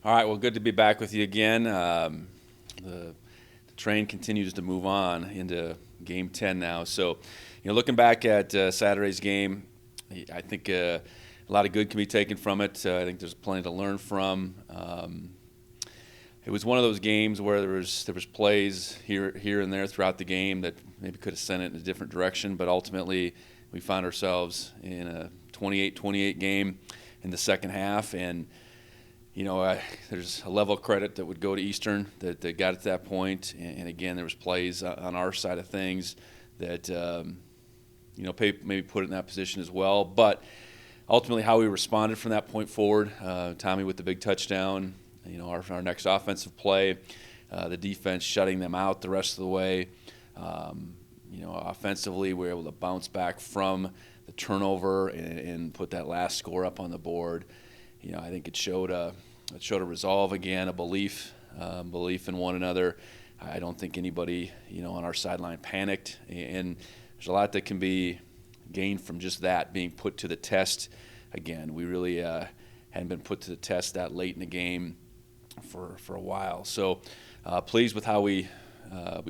All right, well, good to be back with you again. The train continues to move on into Game 10 now. So, looking back at Saturday's game, I think a lot of good can be taken from it. I think there's plenty to learn from. It was one of those games where there was plays here and there throughout the game that maybe could have sent it in a different direction, but ultimately we found ourselves in a 28-28 game in the second half, and there's a level of credit that would go to Eastern that got it to that point. And again, there was plays on our side of things that, maybe put it in that position as well. But ultimately how we responded from that point forward, Tommy with the big touchdown, our next offensive play, the defense shutting them out the rest of the way. Offensively, we were able to bounce back from the turnover and put that last score up on the board. I think it showed a resolve again, a belief in one another. I don't think anybody, on our sideline panicked, and there's a lot that can be gained from just that being put to the test. Again, we really hadn't been put to the test that late in the game for a while. So pleased with how we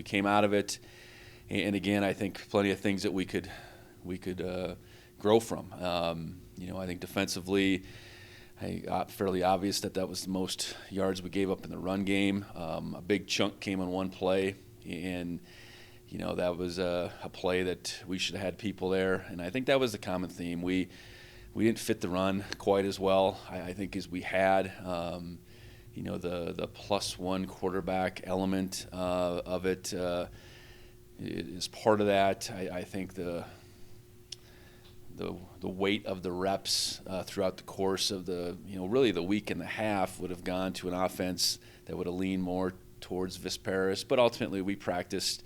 came out of it, and again, I think plenty of things that we could grow from. I think defensively, fairly obvious that was the most yards we gave up in the run game. A big chunk came on one play, and that was a play that we should have had people there. And I think that was the common theme. We didn't fit the run quite as well, I think, as we had. The +1 quarterback element of it is part of that. I think the weight of the reps throughout the course of really the week and a half would have gone to an offense that would have leaned more towards Visparis. But ultimately, we practiced,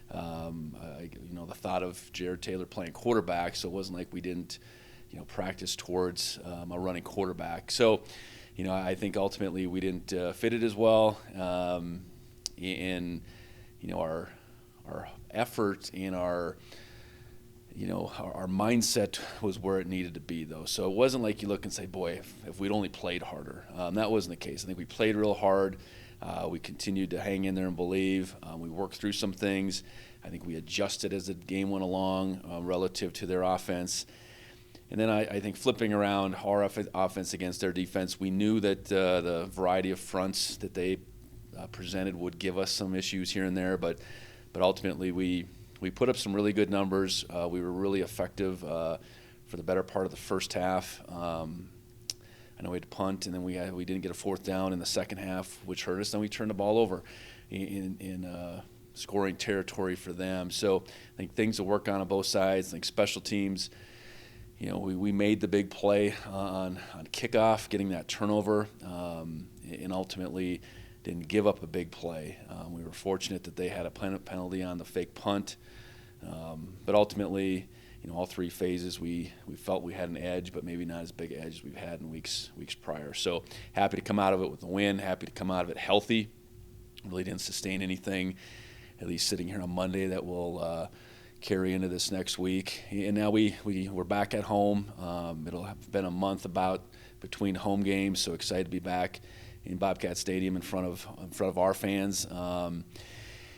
the thought of Jared Taylor playing quarterback, so it wasn't like we didn't, practice towards a running quarterback. So, I think ultimately we didn't fit it as well, in our effort and our mindset was where it needed to be, though. So it wasn't like you look and say, boy, if we'd only played harder. That wasn't the case. I think we played real hard. We continued to hang in there and believe. We worked through some things. I think we adjusted as the game went along relative to their offense. And then I think flipping around our offense against their defense, we knew that the variety of fronts that they presented would give us some issues here and there, but ultimately we put up some really good numbers. We were really effective for the better part of the first half. I know we had to punt, and then we didn't get a fourth down in the second half, which hurt us. Then we turned the ball over in scoring territory for them. So I think things to work on both sides. I think special teams, we made the big play on kickoff, getting that turnover, and ultimately didn't give up a big play. We were fortunate that they had a penalty on the fake punt. But ultimately, all three phases, we felt we had an edge, but maybe not as big an edge as we've had in weeks prior. So happy to come out of it with a win, happy to come out of it healthy. Really didn't sustain anything, at least sitting here on Monday, that will carry into this next week. And now we're back at home. It'll have been a month about between home games, so excited to be back in Bobcat Stadium in front of our fans.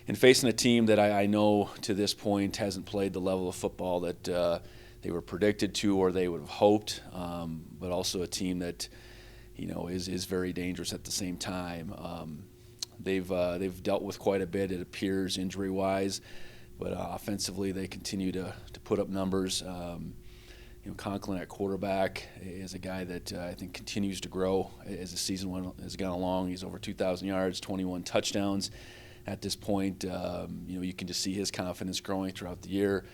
And facing a team that I know to this point hasn't played the level of football that they were predicted to or they would have hoped, but also a team that is very dangerous at the same time. They've dealt with quite a bit, it appears, injury-wise, but offensively they continue to put up numbers. Conklin at quarterback is a guy that I think continues to grow as the season has gone along. He's over 2,000 yards, 21 touchdowns. At this point, you can just see his confidence growing throughout the year.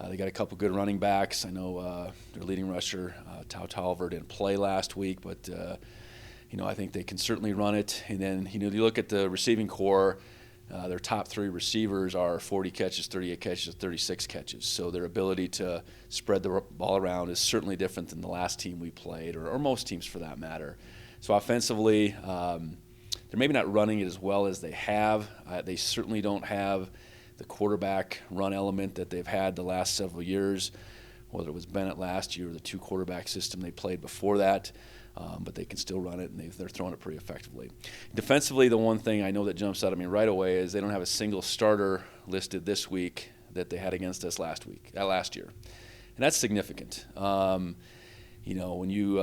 They got a couple good running backs. I know their leading rusher, Tau Tolliver, didn't play last week, but I think they can certainly run it. And then you look at the receiving core. Their top three receivers are 40 catches, 38 catches, 36 catches. So their ability to spread the ball around is certainly different than the last team we played, or most teams for that matter. So offensively, they're maybe not running it as well as they have. They certainly don't have the quarterback run element that they've had the last several years, whether it was Bennett last year or the two-quarterback system they played before that. but they can still run it, and they're throwing it pretty effectively. Defensively, the one thing I know that jumps out at me right away is they don't have a single starter listed this week that they had against us last year, and that's significant. When you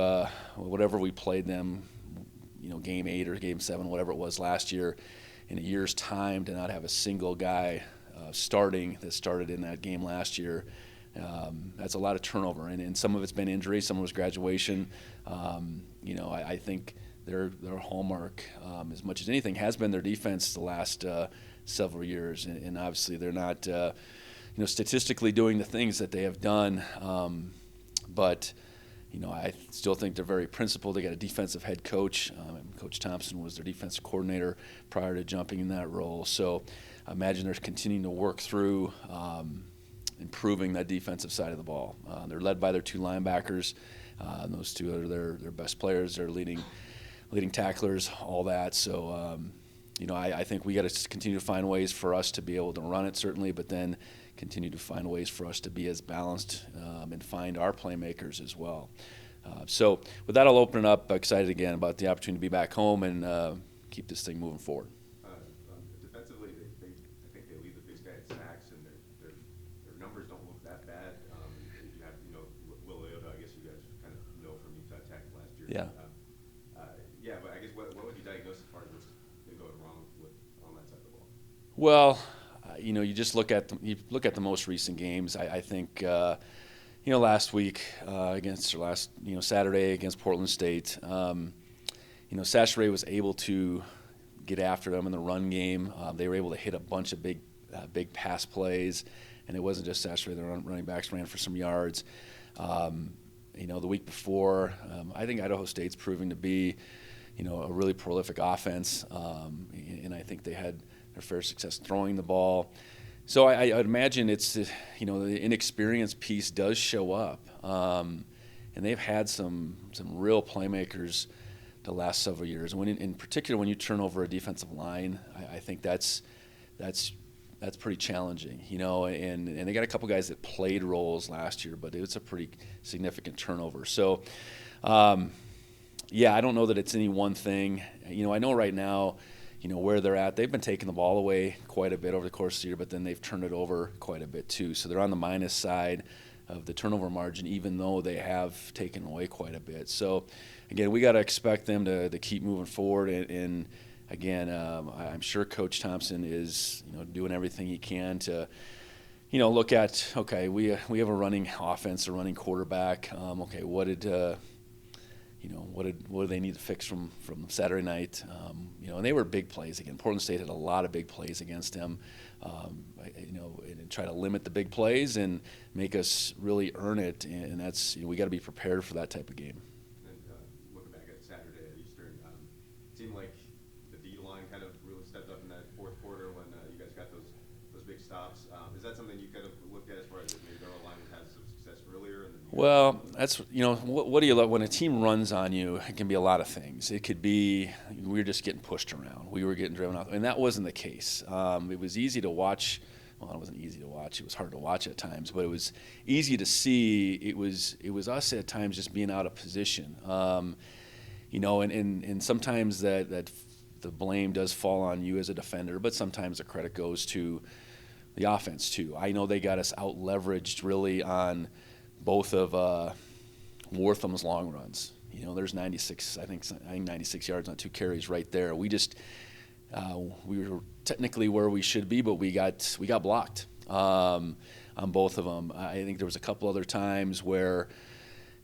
whatever we played them, game 8 or game 7, whatever it was last year, in a year's time to not have a single guy starting that started in that game last year, that's a lot of turnover, and some of it's been injury, some of it's graduation. I think their hallmark, as much as anything, has been their defense the last several years, and obviously they're not statistically doing the things that they have done, but I still think they're very principled. They got a defensive head coach. Coach Thompson was their defensive coordinator prior to jumping in that role. So I imagine they're continuing to work through improving that defensive side of the ball. They're led by their 2 linebackers. Those 2 are their best players. They're leading tacklers, all that. So, I think we got to continue to find ways for us to be able to run it, certainly, but then continue to find ways for us to be as balanced and find our playmakers as well. So with that, I'll open it up. Excited again about the opportunity to be back home and keep this thing moving forward. Defensively, I think they lead the Big Sky at sacks, and their numbers don't look that bad. You have, Will Leota, I guess you guys kind of know from Utah Tech last year. Yeah. But I guess what would you diagnose as far as what's been going wrong on that side of the ball? Well, you just look at the most recent games. I think last week Saturday against Portland State, Sacramento was able to get after them in the run game. They were able to hit a bunch of big pass plays, and it wasn't just Sacramento. Their running backs ran for some yards. The week before, I think Idaho State's proving to be a really prolific offense, and I think they had their fair success throwing the ball. So I imagine it's the inexperience piece does show up, and they've had some real playmakers the last several years. And in particular, when you turn over a defensive line, I think that's pretty challenging, and they got a couple guys that played roles last year, but it's a pretty significant turnover. So, I don't know that it's any one thing. I know right now, where they're at. They've been taking the ball away quite a bit over the course of the year, but then they've turned it over quite a bit too. So they're on the minus side of the turnover margin, even though they have taken away quite a bit. So, again, we got to expect them to keep moving forward. And again, I'm sure Coach Thompson is doing everything he can to look at, okay, we have a running offense, a running quarterback. Okay, what do they need to fix from Saturday night? And they were big plays again. Portland State had a lot of big plays against them, and try to limit the big plays and make us really earn it. And that's we got to be prepared for that type of game. And looking back at Saturday at Eastern, it seemed like the D line kind of really stepped up in that fourth quarter when you guys got those big stops. Is that something you kind of looked at as far as maybe their line had some success earlier? Well, that's what do you love when a team runs on you? It can be a lot of things. It could be we were just getting pushed around, we were getting driven out, and that wasn't the case. It was easy to watch. Well, it wasn't easy to watch. It was hard to watch at times, but it was easy to see. It was us at times just being out of position. And sometimes that the blame does fall on you as a defender, but sometimes the credit goes to the offense too. I know they got us out leveraged really on both of Wortham's long runs. There's 96 yards on 2 carries right there. We were technically where we should be, but we got blocked on both of them. I think there was a couple other times where,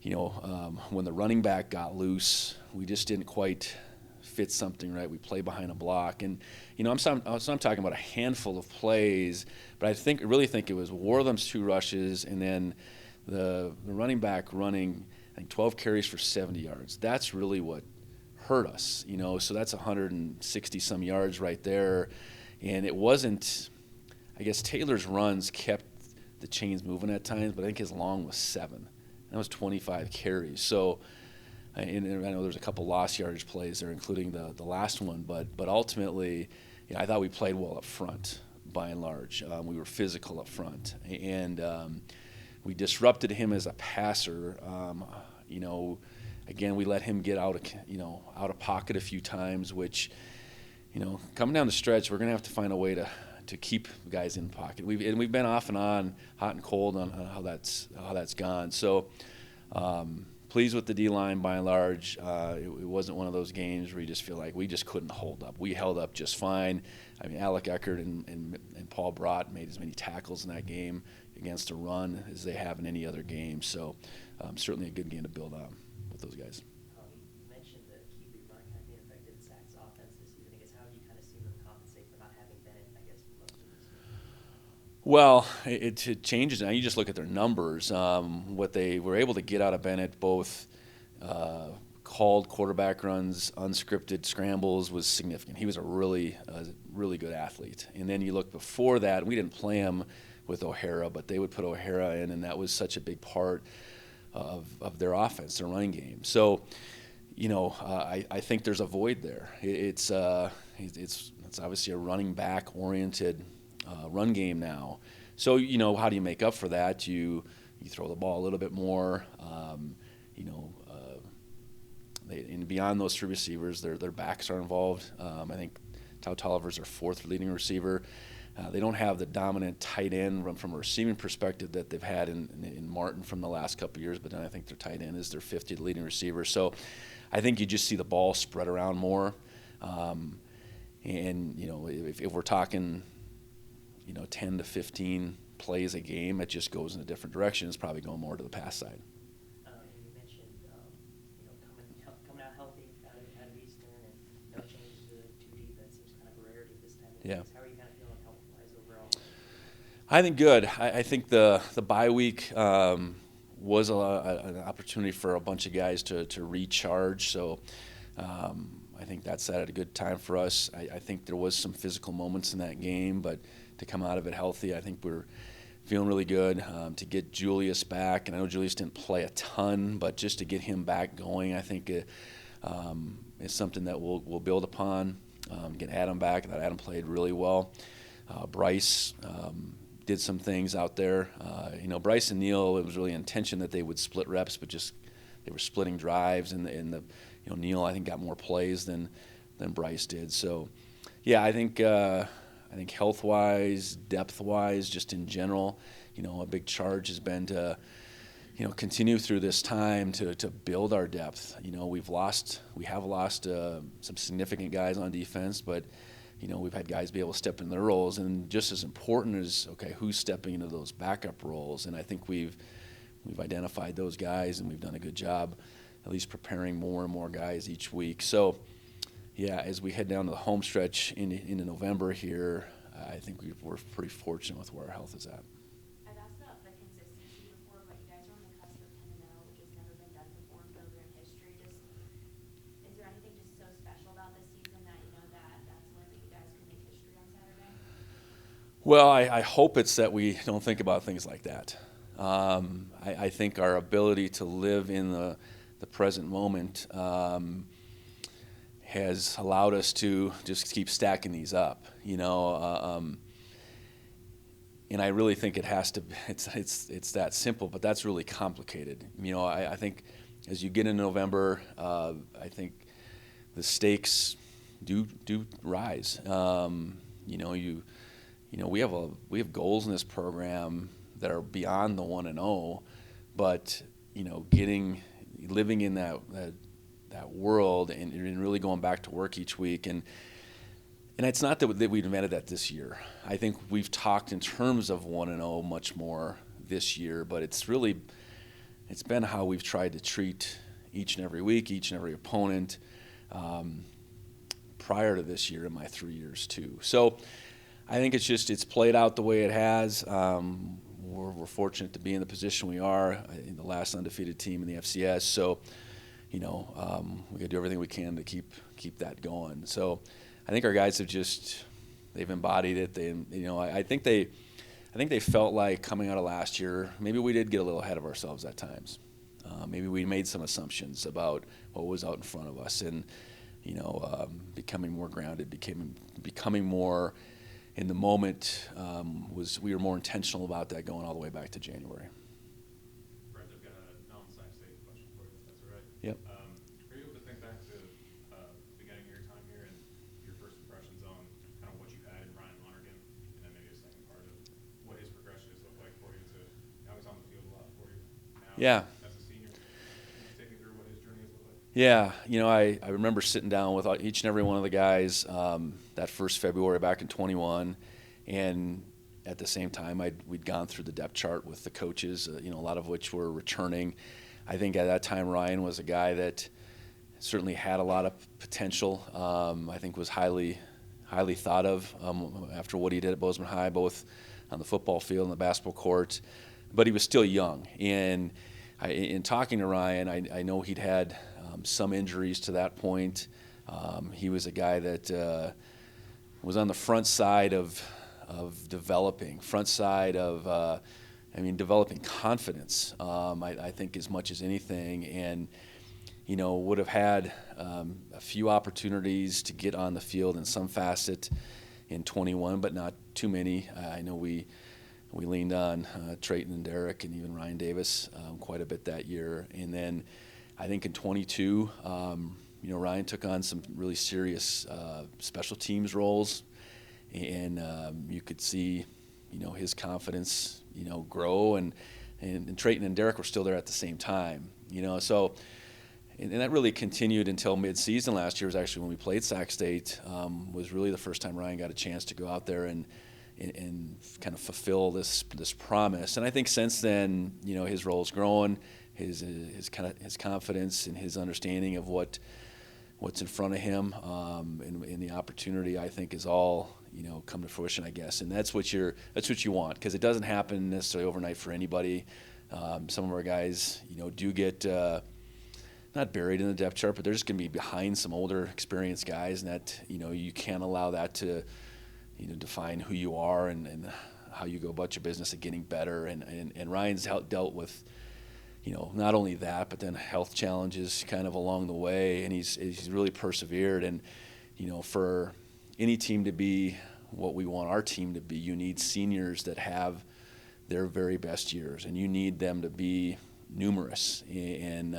when the running back got loose, we just didn't quite fit something right. We play behind a block, and I'm talking about a handful of plays, but I really think it was Wortham's 2 rushes, and then the running back running, I think 12 carries for 70 yards. That's really what hurt us, so that's 160 some yards right there. And it wasn't, I guess Taylor's runs kept the chains moving at times, but I think his long was 7. That was 25 carries. So, and I know there's a couple lost yardage plays there, including the last one, but ultimately, I thought we played well up front by and large. We were physical up front, and we disrupted him as a passer. again, we let him get out of pocket a few times, which, coming down the stretch, we're going to have to find a way to keep guys in pocket. We've been off and on, hot and cold on how that's gone. So pleased with the D-line by and large. It wasn't one of those games where you just feel like we just couldn't hold up. We held up just fine. I mean, Alec Eckert and Paul Brott made as many tackles in that game against a run as they have in any other game. So certainly a good game to build on with those guys. You mentioned the Kiwi run kind of being effective in Sac's offense this season. I guess how have you kind of seen them compensate for not having Bennett, I guess, for most of this year? Well, it changes now. You just look at their numbers. What they were able to get out of Bennett, both called quarterback runs, unscripted scrambles, was significant. He was a really good athlete. And then you look before that, we didn't play him with O'Hara, but they would put O'Hara in, and that was such a big part of their offense, their running game. So, I think there's a void there. It's obviously a running back oriented run game now. So, how do you make up for that? You throw the ball a little bit more. And beyond those three receivers, their backs are involved. I think Tao Tolliver's their fourth leading receiver. They don't have the dominant tight end from a receiving perspective that they've had in Martin from the last couple of years, but then I think their tight end is their 50th leading receiver. So I think you just see the ball spread around more. If we're talking, 10 to 15 plays a game, it just goes in a different direction. It's probably going more to the pass side. And you mentioned, coming out healthy out of Eastern and no changes to the 2 deep. That seems kind of a rarity this time of year. Yeah. How are you kind of feeling health-wise overall? I think good. I think the bye week was an opportunity for a bunch of guys to recharge. So I think that's at a good time for us. I think there was some physical moments in that game, but to come out of it healthy, I think we're feeling really good. To get Julius back, and I know Julius didn't play a ton, but just to get him back going, I think is something that we'll build upon. Get Adam back. That Adam played really well. Bryce did some things out there. Bryce and Neal, it was really intention that they would split reps, but just they were splitting drives, and Neal I think got more plays than Bryce did. So, yeah, I think health-wise, depth-wise, just in general, a big charge has been to continue through this time to build our depth. We have lost some significant guys on defense, but we've had guys be able to step in their roles, and just as important is who's stepping into those backup roles. And I think we've identified those guys, and we've done a good job at least preparing more and more guys each week. So, yeah, as we head down to the home stretch into November here, I think we're pretty fortunate with where our health is at. I've asked about the consistency before, but you guys are on the cusp of 10-0, which has never been done before in program history. Is there anything just so special about this season that that's the way that you guys can make history on Saturday? Well, I hope it's that we don't think about things like that. I think our ability to live in the present moment has allowed us to just keep stacking these up, and I really think it has to. It's that simple, but that's really complicated. I think as you get into November, I think the stakes do rise. We have goals in this program that are beyond the 1-0, but living in that world and really going back to work each week, and it's not that we've invented that this year. I think we've talked in terms of 1-0 much more this year, but it's been how we've tried to treat each and every week, each and every opponent prior to this year in my 3 years too. So I think it's played out the way it has. We're fortunate to be in the position we are, in the last undefeated team in the FCS. So, we got to do everything we can to keep that going. So, I think our guys they've embodied it. I think they felt like coming out of last year, maybe we did get a little ahead of ourselves at times. Maybe we made some assumptions about what was out in front of us, and becoming more grounded, becoming more in the moment. We were more intentional about that going all the way back to January. Brent, I've got a non-Sac State question for you, if that's all right. Yep. Yeah. as a senior. Can you take me through what his journey has looked like? Yeah, I remember sitting down with each and every one of the guys that first February back in 21, and at the same time we'd gone through the depth chart with the coaches, a lot of which were returning. I think at that time Ryan was a guy that certainly had a lot of potential. I think was highly thought of after what he did at Bozeman High, both on the football field and the basketball court. But he was still young, and in talking to Ryan, I know he'd had some injuries to that point. He was a guy that was on the front side of developing confidence. I think as much as anything, and would have had a few opportunities to get on the field in some facet in 21, but not too many. I know we leaned on Trayton and Derek and even Ryan Davis quite a bit that year. And then I think in 22, Ryan took on some really serious special teams roles, and you could see, his confidence, grow. And Trayton and Derek were still there at the same time, so. And that really continued until mid-season last year. Was actually when we played Sac State. Was really the first time Ryan got a chance to go out there and kind of fulfill this promise. And I think since then, his role's grown, his confidence and his understanding of what's in front of him, and the opportunity, I think, is all come to fruition, I guess. And that's what you want, because it doesn't happen necessarily overnight for anybody. Some of our guys, do get not buried in the depth chart, but they're just going to be behind some older, experienced guys, and that you can't allow that to define who you are and how you go about your business of getting better. And Ryan's dealt with not only that, but then health challenges kind of along the way, and he's really persevered. And for any team to be what we want our team to be, you need seniors that have their very best years, and you need them to be numerous. And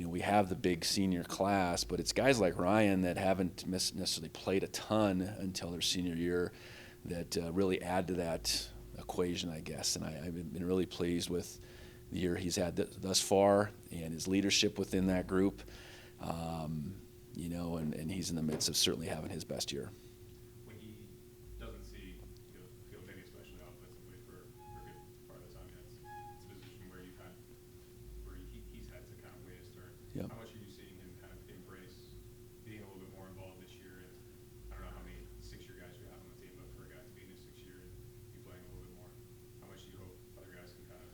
we have the big senior class, but it's guys like Ryan that haven't necessarily played a ton until their senior year that really add to that equation, I guess. And I've been really pleased with the year he's had thus far and his leadership within that group. And he's in the midst of certainly having his best year. When he doesn't see field, maybe especially offensively for a good part of the time, it's a position where he's had to kind of weigh his turn. Yep. How much are you seeing him kind of embrace being a little bit more involved this year? And I don't know how many six-year guys you have on the team, but for a guy to be in his sixth year and be playing a little bit more, how much do you hope other guys can kind of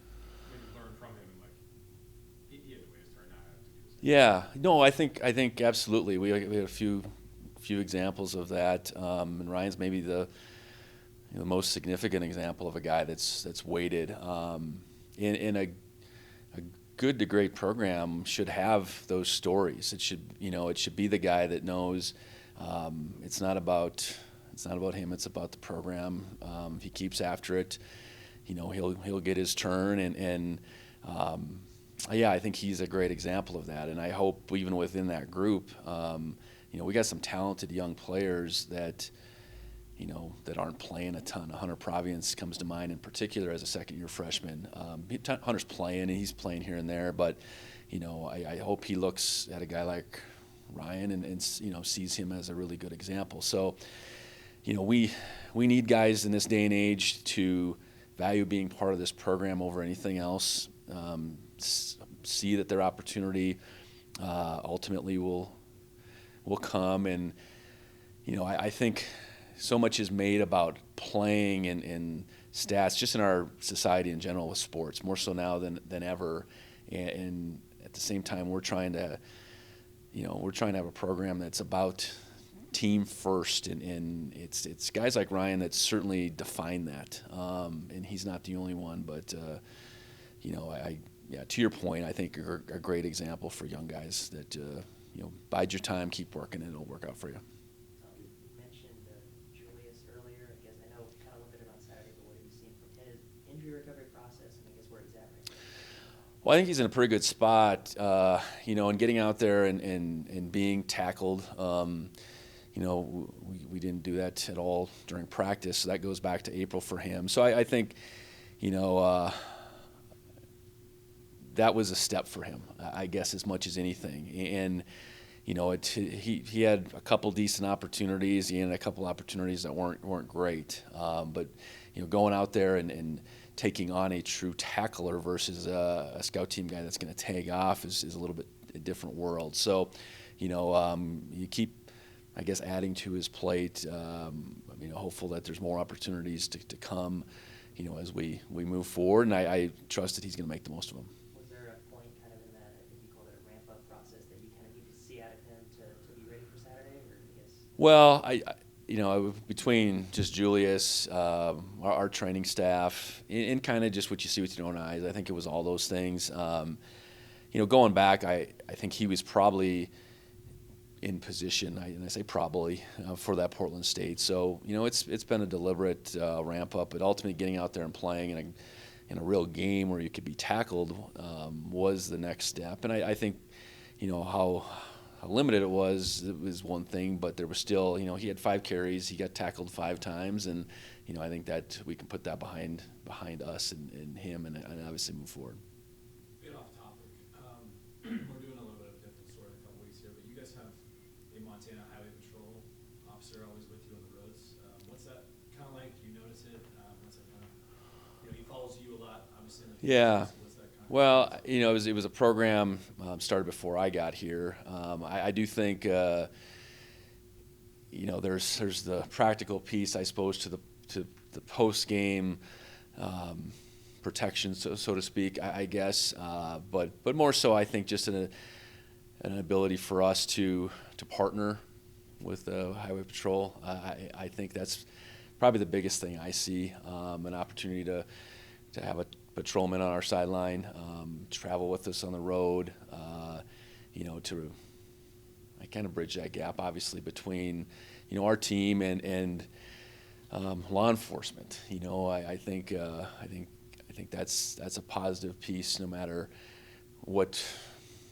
maybe learn from him and he had to weigh his turn, not have to do this? Yeah, no, I think absolutely. We had a few examples of that, and Ryan's maybe the most significant example of a guy that's weighted. In a good to great program should have those stories. It should be the guy that knows it's not about him. It's about the program. If he keeps after it, he'll get his turn. And I think he's a great example of that. And I hope even within that group, we got some talented young players that aren't playing a ton. Hunter Provience comes to mind in particular as a second-year freshman. Hunter's playing, and he's playing here and there, but I hope he looks at a guy like Ryan and sees him as a really good example. So we need guys in this day and age to value being part of this program over anything else. See that their opportunity ultimately will come, and I think so much is made about playing and stats, just in our society in general with sports, more so now than ever. And at the same time, we're trying to have a program that's about team first, and it's guys like Ryan that certainly define that. And he's not the only one, but to your point, I think you're a great example for young guys that bide your time, keep working, and it'll work out for you. You mentioned Julius earlier. I guess I know kind of limited on Saturday, but what have you seen from his injury recovery process, and I guess where he's at right now? Well, I think he's in a pretty good spot, and getting out there and being tackled. We didn't do that at all during practice, so that goes back to April for him. So I think, that was a step for him, I guess, as much as anything. And he had a couple decent opportunities. He had a couple opportunities that weren't great. But going out there and taking on a true tackler versus a scout team guy that's going to tag off is a little bit a different world. So, you keep, I guess, adding to his plate. Hopeful that there's more opportunities to come, as we move forward. And I trust that he's going to make the most of them. Was there a point kind of in that, I think you called it a ramp-up process, that you kind of need to see out of him to be ready for Saturday, or I guess? Well, between just Julius, our training staff, and kind of just what you see with your own eyes, I think it was all those things. Going back, I think he was probably in position, and I say probably, for that Portland State. So, it's been a deliberate ramp up, but ultimately getting out there and playing in a real game where you could be tackled was the next step. And I think, how limited it was one thing, but there was still, he had 5 carries, he got tackled 5 times, and I think that we can put that behind us and him, and obviously move forward. Bit off topic. We're doing a little bit of a different story in a couple weeks here, but you guys have a Montana Highway Patrol officer always with you on the roads. What's that kind of like? Do you notice it? What's that kind of? He follows you a lot, obviously. Yeah. So what's that kind of? Well, it was a program started before I got here. I do think there's the practical piece, I suppose, to the post game protection, so to speak, I guess. But more so, I think just an ability for us to partner with the Highway Patrol. I think that's probably the biggest thing I see, an opportunity to have a patrolman on our sideline, travel with us on the road, to I kind of bridge that gap, obviously, between our team and law enforcement. I think that's a positive piece, no matter what,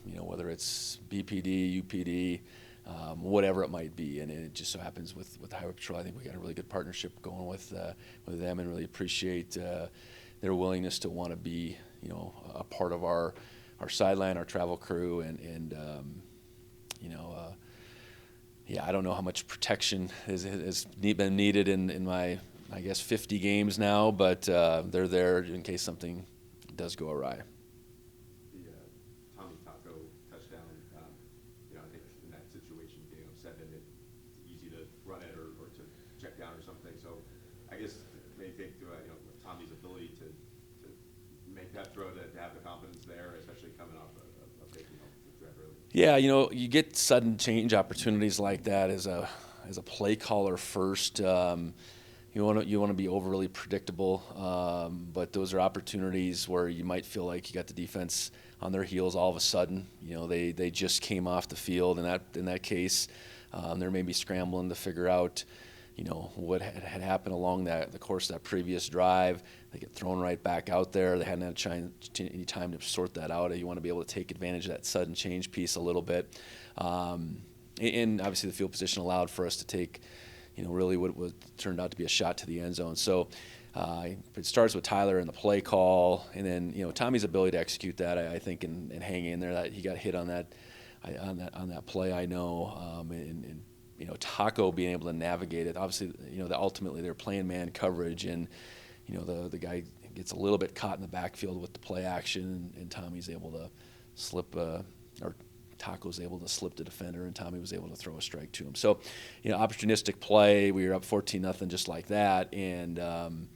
whether it's BPD, UPD, whatever it might be. And it just so happens with the Highway Patrol, I think we got a really good partnership going with them, and really appreciate their willingness to want to be, a part of our sideline, our travel crew, and I don't know how much protection has been needed in my, I guess, 50 games now, but they're there in case something does go awry. The Tommy Taco touchdown, I think in that situation, getting upset, and it's easy to run it or to check down or something. So I guess maybe think to Tommy's ability to make that throw, to have the confidence there, especially coming off a big drive early. Yeah, you get sudden change opportunities like that as a play caller first. You want to be overly predictable, but those are opportunities where you might feel like you got the defense on their heels all of a sudden. They just came off the field, and in that case, they're maybe scrambling to figure out what had happened along the course of that previous drive. They get thrown right back out there. They hadn't had any time to sort that out. You want to be able to take advantage of that sudden change piece a little bit. And obviously the field position allowed for us to take, really what turned out to be a shot to the end zone. So it starts with Tyler and the play call, and then Tommy's ability to execute that, I think, and hang in there. That he got hit on that play, I know, and Taco being able to navigate it. Obviously, ultimately they're playing man coverage, and the guy gets a little bit caught in the backfield with the play action, and Tommy's able to slip, or Taco's able to slip the defender, and Tommy was able to throw a strike to him. So, opportunistic play. We were up 14-0 just like that, and it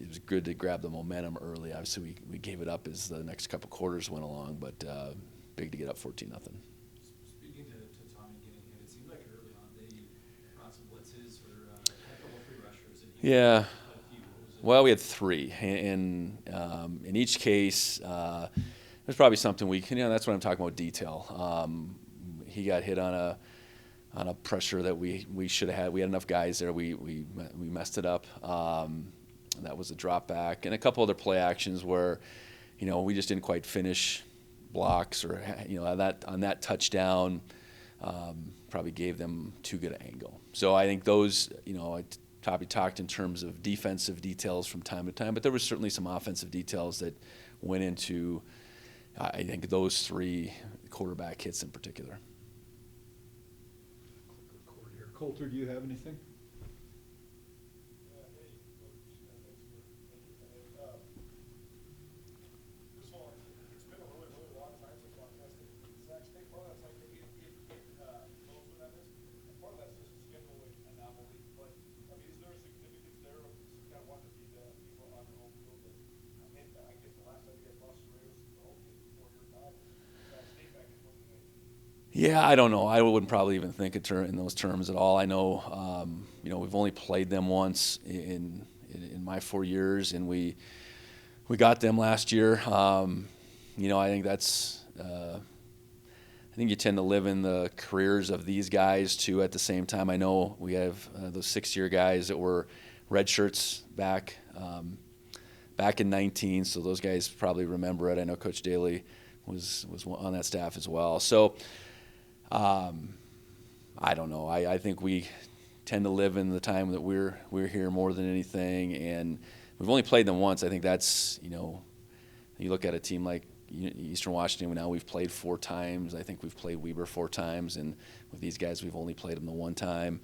was good to grab the momentum early. Obviously, we gave it up as the next couple quarters went along, but big to get up 14-0. Speaking to Tommy getting hit, it seemed like early on they brought some blitzes or had a couple of free rushers. Yeah. Well, we had 3, and in each case, there's probably something that's what I'm talking about, detail. He got hit on a pressure that we should have had. We had enough guys there. We messed it up. That was a drop back, and a couple other play actions where, we just didn't quite finish blocks, or on that touchdown, probably gave them too good an angle. So I think those, I probably talked in terms of defensive details from time to time, but there was certainly some offensive details that went into, I think, those 3 quarterback hits in particular. Coulter, do you have anything? Yeah, I don't know. I wouldn't probably even think in those terms at all. I know, we've only played them once in my 4 years, and we got them last year. I think that's. I think you tend to live in the careers of these guys too. At the same time, I know we have those 6-year guys that were red shirts back in 19. So those guys probably remember it. I know Coach Daly was on that staff as well. So. I don't know. I think we tend to live in the time that we're here more than anything, and we've only played them once. I think that's, you look at a team like Eastern Washington. Now we've played 4 times. I think we've played Weber 4 times, and with these guys we've only played them the 1 time.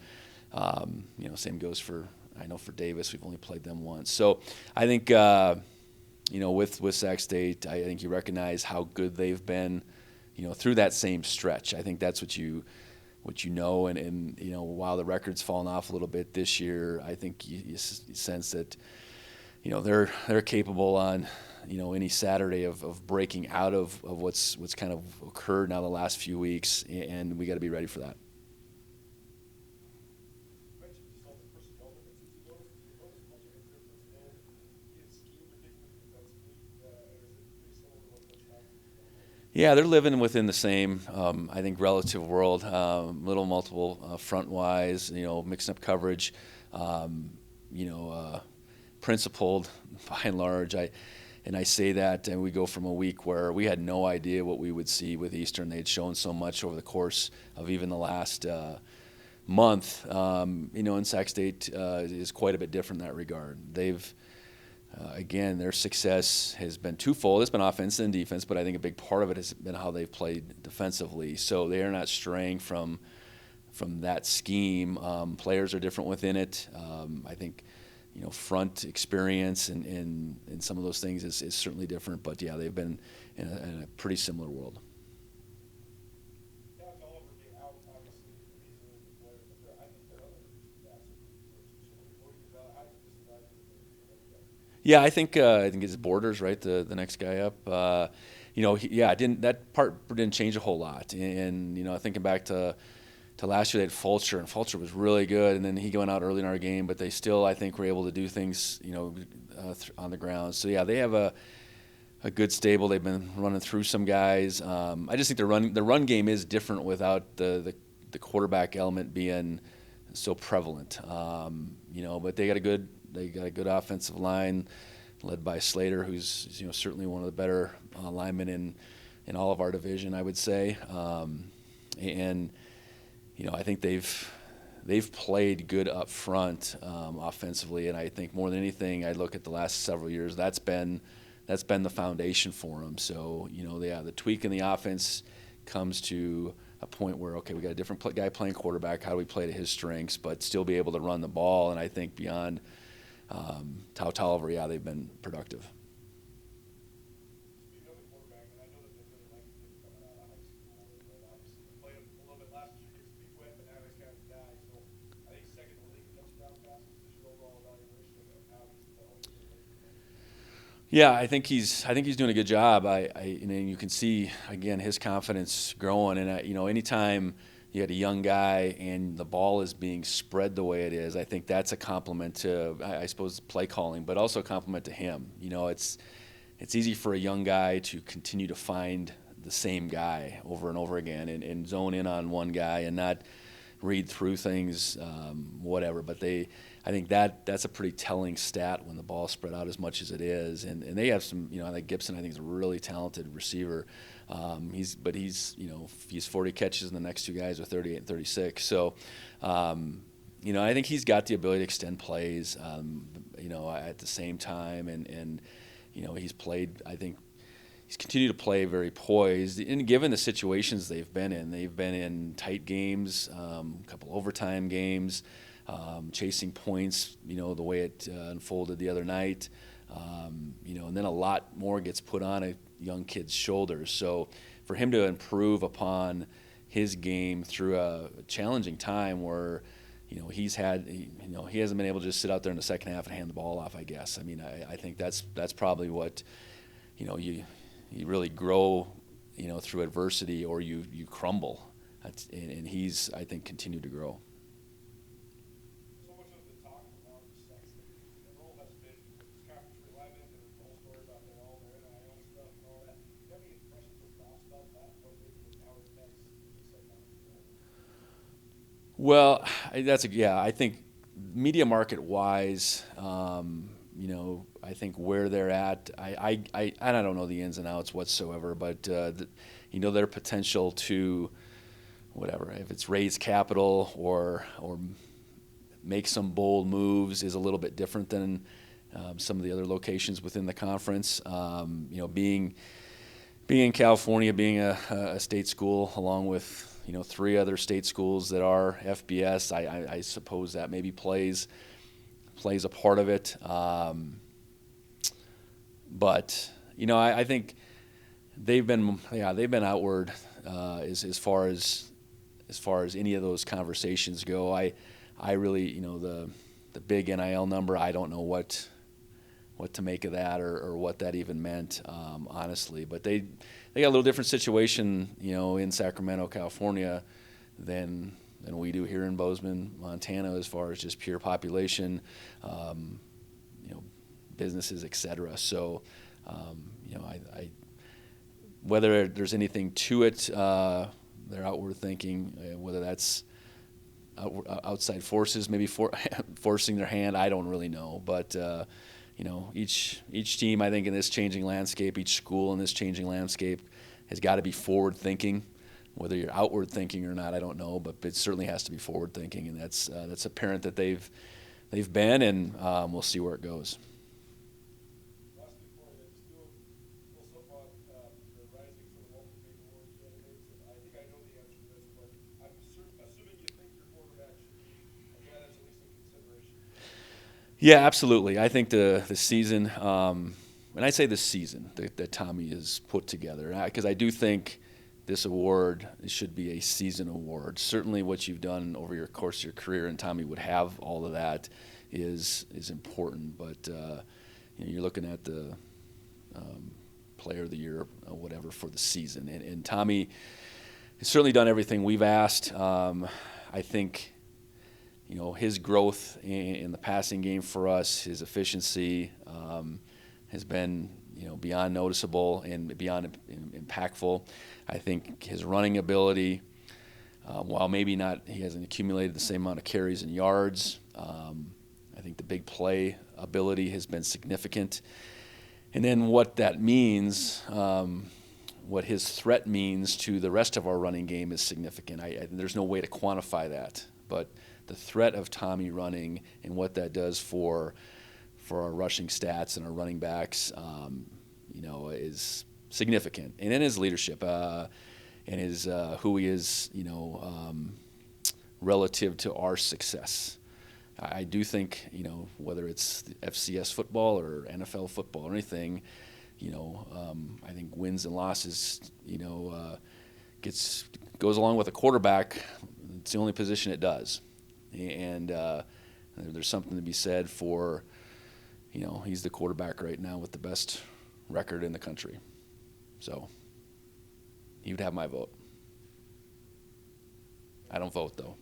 Same goes for Davis. We've only played them once. So I think with Sac State, I think you recognize how good they've been. Through that same stretch. I think that's what you know, and while the record's fallen off a little bit this year, I think you sense that they're capable on any Saturday of breaking out of what's kind of occurred now the last few weeks, and we got to be ready for that. Yeah, they're living within the same, I think, relative world. Little multiple front-wise, mixing up coverage, principled by and large. I say that, and we go from a week where we had no idea what we would see with Eastern. They'd shown so much over the course of even the last month. And Sac State is quite a bit different in that regard. They've again, their success has been twofold. It's been offense and defense, but I think a big part of it has been how they've played defensively. So they are not straying from that scheme. Players are different within it. I think, front experience and some of those things is certainly different. But, yeah, they've been in a pretty similar world. Yeah, I think it's Borders, right? The next guy up. That part didn't change a whole lot. And thinking back to last year, they had Fulcher, and Fulcher was really good. And then he went out early in our game, but they still, I think, were able to do things, on the ground. So yeah, they have a good stable. They've been running through some guys. I just think the run game is different without the quarterback element being so prevalent. But they got a good offensive line led by Slater, who's certainly one of the better linemen in all of our division, I would say. I think they've played good up front offensively, and I think more than anything, I look at the last several years, that's been the foundation for them. So the tweak in the offense comes to a point where, okay, we got a different guy playing quarterback. How do we play to his strengths, but still be able to run the ball? And I think beyond Tau Tolliver, yeah, they've been productive. Yeah, I think he's doing a good job. You can see again his confidence growing, and anytime you had a young guy and the ball is being spread the way it is, I think that's a compliment to, I suppose, play calling, but also a compliment to him. It's easy for a young guy to continue to find the same guy over and over again and zone in on one guy and not read through things, whatever. But I think that's a pretty telling stat when the ball's spread out as much as it is. And they have some, I think Gibson, I think, is a really talented receiver. He's 40 catches, and the next two guys are 38 and 36. So, I think he's got the ability to extend plays, at the same time. And he's played, I think, he's continued to play very poised. And given the situations they've been in tight games, a couple overtime games, chasing points, the way it unfolded the other night, and then a lot more gets put on a young kid's shoulders. So for him to improve upon his game through a challenging time where, he hasn't been able to just sit out there in the second half and hand the ball off, I guess. I mean, I think that's probably what, you really grow, through adversity, or you crumble. And he's, I think, continued to grow. So much of the talk around the Sexton role has been Conference Relievant and the whole story about all their NIL stuff and all that. Do you have any impressions or thoughts about that? What maybe how it affects the Sacramento State? Well, I think media market wise, I think where they're at, I don't know the ins and outs whatsoever, but their potential to whatever, if it's raise capital or make some bold moves is a little bit different than some of the other locations within the conference. Being in California, being a state school along with 3 other state schools that are FBS, I suppose that maybe plays a part of it. But I think they've been outward as far as any of those conversations go. I really the big NIL number, I don't know what to make of that or what that even meant, honestly. But they got a little different situation, in Sacramento, California, than we do here in Bozeman, Montana, as far as just pure population, businesses, etc. So, I whether there's anything to it, their outward thinking, whether that's outside forces maybe forcing their hand, I don't really know. But each team, I think, in this changing landscape, each school in this changing landscape has got to be forward thinking. Whether you're outward thinking or not, I don't know, but it certainly has to be forward thinking, and that's apparent that they've been, and we'll see where it goes. Lastly, for you, just do a little something on the rising for the local big award candidates. And I think I know the answer to this, but I'm assuming you think your quarterback should be a guy that's at least in consideration. Yeah, absolutely. I think the season, and I say the season that Tommy has put together, because I do think this award should be a season award. Certainly what you've done over your course of your career, and Tommy would have all of that, is important. But you're looking at the player of the year, whatever, for the season. And Tommy has certainly done everything we've asked. I think his growth in the passing game for us, his efficiency, has been beyond noticeable and beyond impactful. I think his running ability, while maybe not, he hasn't accumulated the same amount of carries and yards. I think the big play ability has been significant. And then what that means, what his threat means to the rest of our running game is significant. There's no way to quantify that, but the threat of Tommy running and what that does for our rushing stats and our running backs, is significant. And in his leadership, and his who he is, relative to our success. I do think, whether it's FCS football or NFL football or anything, I think wins and losses, goes along with a quarterback. It's the only position it does. And there's something to be said for, he's the quarterback right now with the best record in the country. So he would have my vote. I don't vote, though.